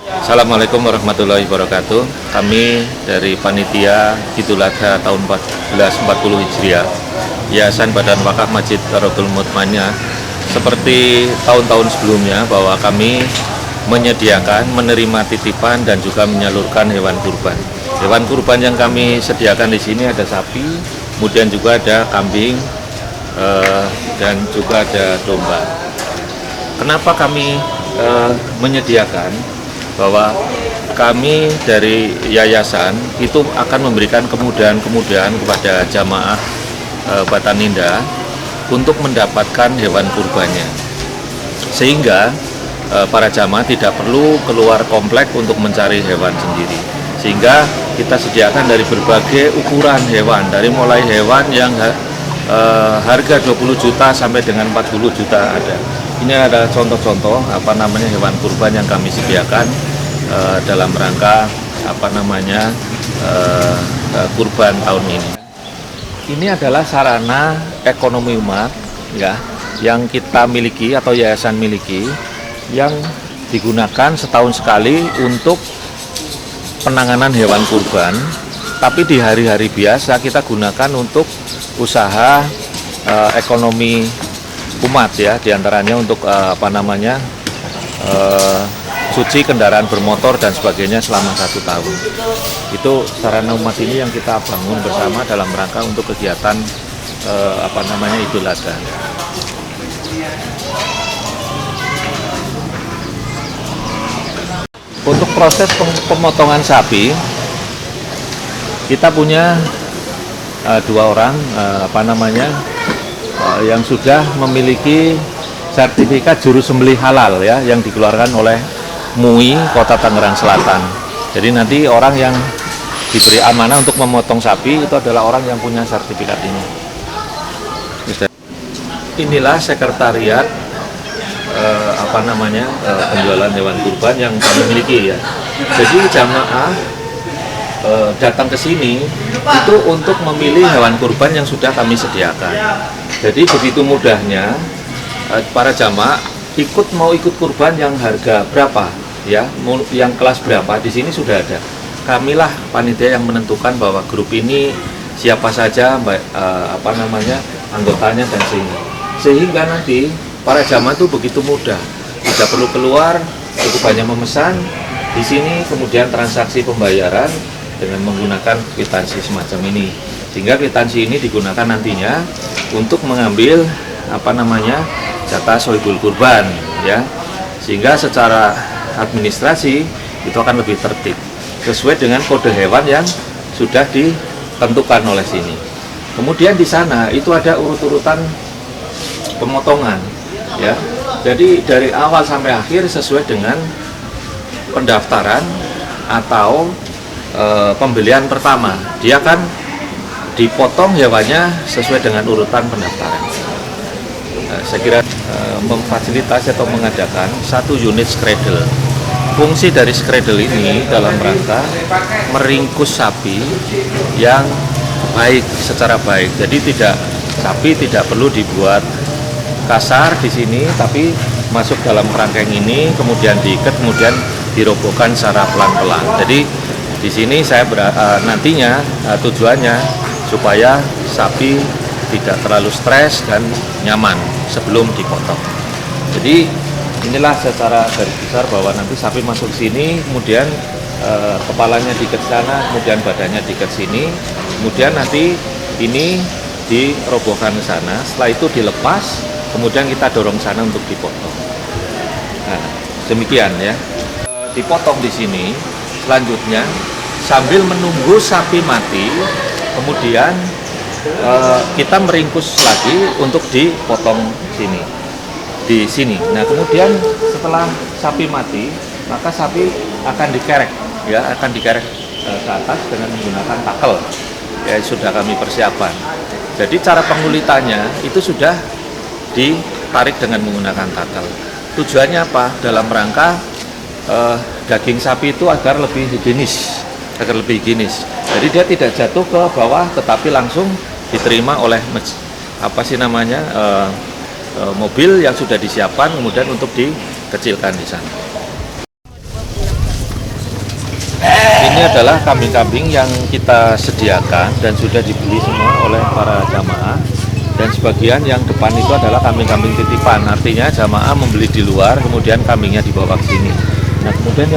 Assalamualaikum warahmatullahi wabarakatuh. Kami dari Panitia Idul Adha tahun 1440 Hijriah, Yayasan Badan Wakaf Masjid Rotul Mutmainnah, seperti tahun-tahun sebelumnya bahwa kami menyediakan, menerima titipan dan juga menyalurkan hewan kurban. Hewan kurban yang kami sediakan di sini ada sapi, kemudian juga ada kambing, dan juga ada domba. Kenapa kami menyediakan? Bahwa kami dari yayasan itu akan memberikan kemudahan-kemudahan kepada jamaah Bataninda untuk mendapatkan hewan kurbannya, sehingga para jamaah tidak perlu keluar komplek untuk mencari hewan sendiri, sehingga kita sediakan dari berbagai ukuran hewan, dari mulai hewan yang harga 20 juta sampai dengan 40 juta ada. Ini ada contoh-contoh hewan kurban yang kami sediakan dalam rangka kurban tahun ini. Ini adalah sarana ekonomi umat ya yang kita miliki atau yayasan miliki, yang digunakan setahun sekali untuk penanganan hewan kurban, tapi di hari-hari biasa kita gunakan untuk usaha ekonomi umat ya, diantaranya untuk cuci kendaraan bermotor dan sebagainya selama 1 tahun. Itu sarana umat ini yang kita bangun bersama dalam rangka untuk kegiatan Idul Adha. Untuk proses pemotongan sapi, kita punya 2 orang yang sudah memiliki sertifikat juru sembelih halal ya, yang dikeluarkan oleh MUI Kota Tangerang Selatan. Jadi nanti orang yang diberi amanah untuk memotong sapi itu adalah orang yang punya sertifikat ini. Inilah sekretariat penjualan hewan kurban yang kami miliki ya. Jadi jamaah datang ke sini itu untuk memilih hewan kurban yang sudah kami sediakan. Jadi begitu mudahnya para jamaah mau ikut kurban yang harga berapa ya, yang kelas berapa, di sini sudah ada. Kamilah panitia yang menentukan bahwa grup ini siapa saja anggotanya dan sehingga nanti para jamaah itu begitu mudah, tidak perlu keluar, cukup hanya memesan di sini, kemudian transaksi pembayaran dengan menggunakan kwitansi semacam ini, sehingga kwitansi ini digunakan nantinya untuk mengambil jatah sohibul kurban ya, sehingga secara administrasi itu akan lebih tertib sesuai dengan kode hewan yang sudah ditentukan oleh sini. Kemudian di sana itu ada urut-urutan pemotongan ya, jadi dari awal sampai akhir sesuai dengan pendaftaran atau pembelian pertama, dia akan dipotong hewannya sesuai dengan urutan pendaftaran. Saya kira memfasilitasi atau mengadakan 1 unit skredel. Fungsi dari skredel ini dalam rangka meringkus sapi yang baik, secara baik. Jadi sapi tidak perlu dibuat kasar di sini, tapi masuk dalam kerangkeng ini, kemudian diikat, kemudian dirobohkan secara pelan-pelan. Jadi di sini saya nantinya tujuannya supaya sapi tidak terlalu stres dan nyaman sebelum dipotong. Jadi inilah secara garis besar bahwa nanti sapi masuk sini, kemudian kepalanya diikat sana, kemudian badannya diikat sini, kemudian nanti ini dirobohkan ke sana. Setelah itu dilepas, kemudian kita dorong sana untuk dipotong. Nah, demikian ya. Dipotong di sini. Selanjutnya sambil menunggu sapi mati, kemudian kita meringkus lagi untuk dipotong di sini. Nah, kemudian setelah sapi mati, maka sapi akan dikerek ya, ke atas dengan menggunakan takel ya, sudah kami persiapkan. Jadi cara pengulitannya itu sudah ditarik dengan menggunakan takel. Tujuannya apa? Dalam rangka daging sapi itu agar lebih higienis. Jadi dia tidak jatuh ke bawah, tetapi langsung diterima oleh mobil yang sudah disiapkan, kemudian untuk dikecilkan di sana. adalah kambing-kambing yang kita sediakan dan sudah dibeli semua oleh para jamaah. Dan sebagian yang depan itu adalah kambing-kambing titipan, artinya jamaah membeli di luar, kemudian kambingnya dibawa ke sini. Nah, kemudian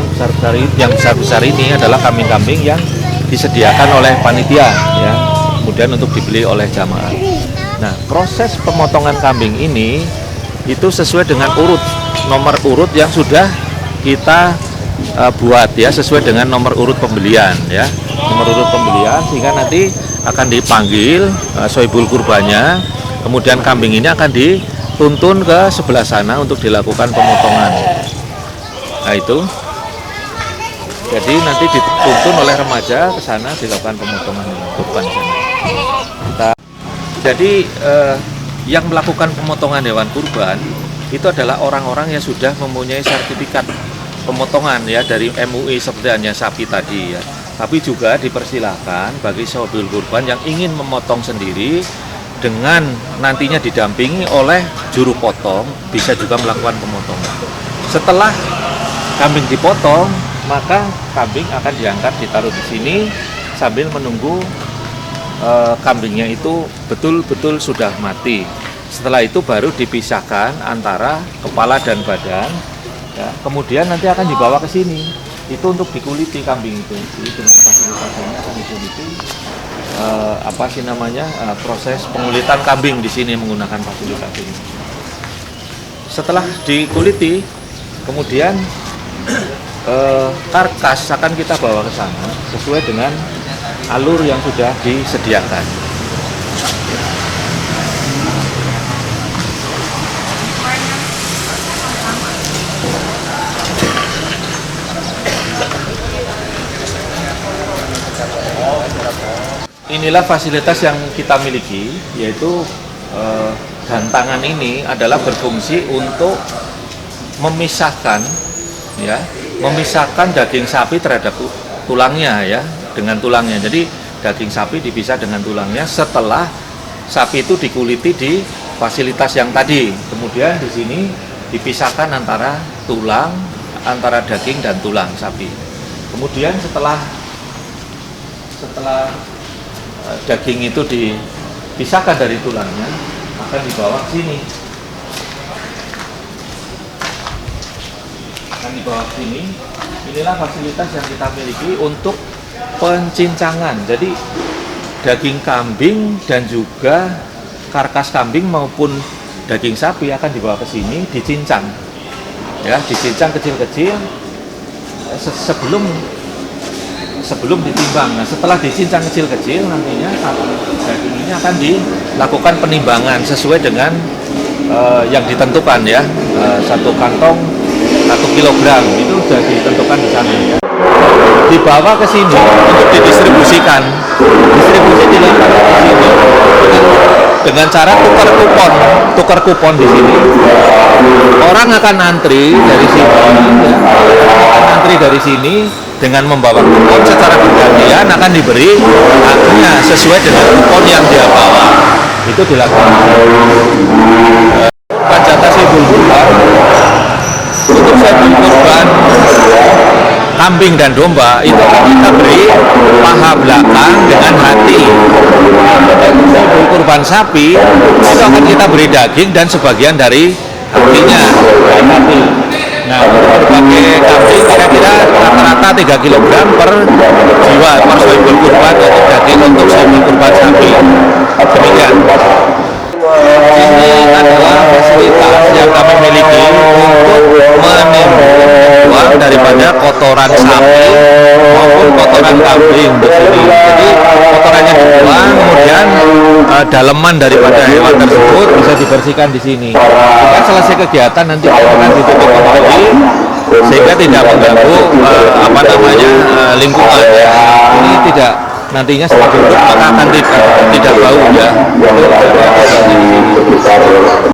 yang besar-besar ini adalah kambing-kambing yang disediakan oleh panitia, ya, kemudian untuk dibeli oleh jamaah. Nah, proses pemotongan kambing ini itu sesuai dengan nomor urut yang sudah kita buat, ya, sesuai dengan nomor urut pembelian, ya, nomor urut pembelian, sehingga nanti akan dipanggil sohibul kurbannya, kemudian kambing ini akan dituntun ke sebelah sana untuk dilakukan pemotongan. Nah, itu jadi nanti dituntun oleh remaja ke sana dilakukan pemotongan kurban sana. Jadi yang melakukan pemotongan hewan kurban itu adalah orang-orang yang sudah mempunyai sertifikat pemotongan, ya, dari MUI seperti hanya sapi tadi, ya. Tapi juga dipersilahkan bagi sohibul kurban yang ingin memotong sendiri dengan nantinya didampingi oleh juru potong, bisa juga melakukan pemotongan. Setelah kambing dipotong, maka kambing akan diangkat ditaruh di sini sambil menunggu kambingnya itu betul-betul sudah mati. Setelah itu baru dipisahkan antara kepala dan badan, ya, kemudian nanti akan dibawa ke sini. Itu untuk dikuliti kambing itu. Jadi dengan fasilitasnya akan dikuliti proses pengulitan kambing di sini menggunakan fasilitas ini. Setelah dikuliti, kemudian karkas akan kita bawa ke sana sesuai dengan alur yang sudah disediakan. Inilah fasilitas yang kita miliki, yaitu gantangan ini adalah berfungsi untuk memisahkan, ya, memisahkan daging sapi terhadap tulangnya, ya, dengan tulangnya. Jadi daging sapi dipisah dengan tulangnya setelah sapi itu dikuliti di fasilitas yang tadi. Kemudian di sini dipisahkan antara tulang, antara daging dan tulang sapi. Kemudian setelah daging itu dipisahkan dari tulangnya, akan dibawa ke sini. Inilah fasilitas yang kita miliki untuk pencincangan. Jadi daging kambing dan juga karkas kambing maupun daging sapi akan dibawa ke sini, dicincang, ya, dicincang kecil-kecil sebelum ditimbang. Nah, setelah dicincang kecil-kecil, nantinya daging ini akan dilakukan penimbangan sesuai dengan yang ditentukan, ya. Satu kantong 1 kilogram itu sudah ditentukan di sana, ya. Dibawa ke sini untuk didistribusikan. Distribusi dilakukan di sini dengan cara tukar kupon di sini. Orang akan antri dari sini, ya. Dengan membawa kupon secara bergantian akan diberi haknya sesuai dengan kupon yang dia bawa. Itu dilakukan. Jatah sohibul kurban untuk sohibul kurban kambing dan domba itu akan kita beri paha belakang dengan hati. Sohibul kurban sapi itu akan kita beri daging dan sebagian dari hatinya. Nah, untuk berbagai kambing kira-kira rata-rata 3 kg per jiwa per sohibul kurban untuk daging untuk sohibul kurban sapi. Demikian. Ini adalah fasilitas yang kami miliki untuk menimbang daripada kotoran sapi maupun kotoran kambing di sini. Jadi kotorannya dibuang, kemudian daleman daripada hewan tersebut bisa dibersihkan di sini. Jika selesai kegiatan nanti akan ditutup kembali sehingga tidak mengganggu lingkungan. Ini tidak, nantinya setelah duduk maka akan tidak bau, ya.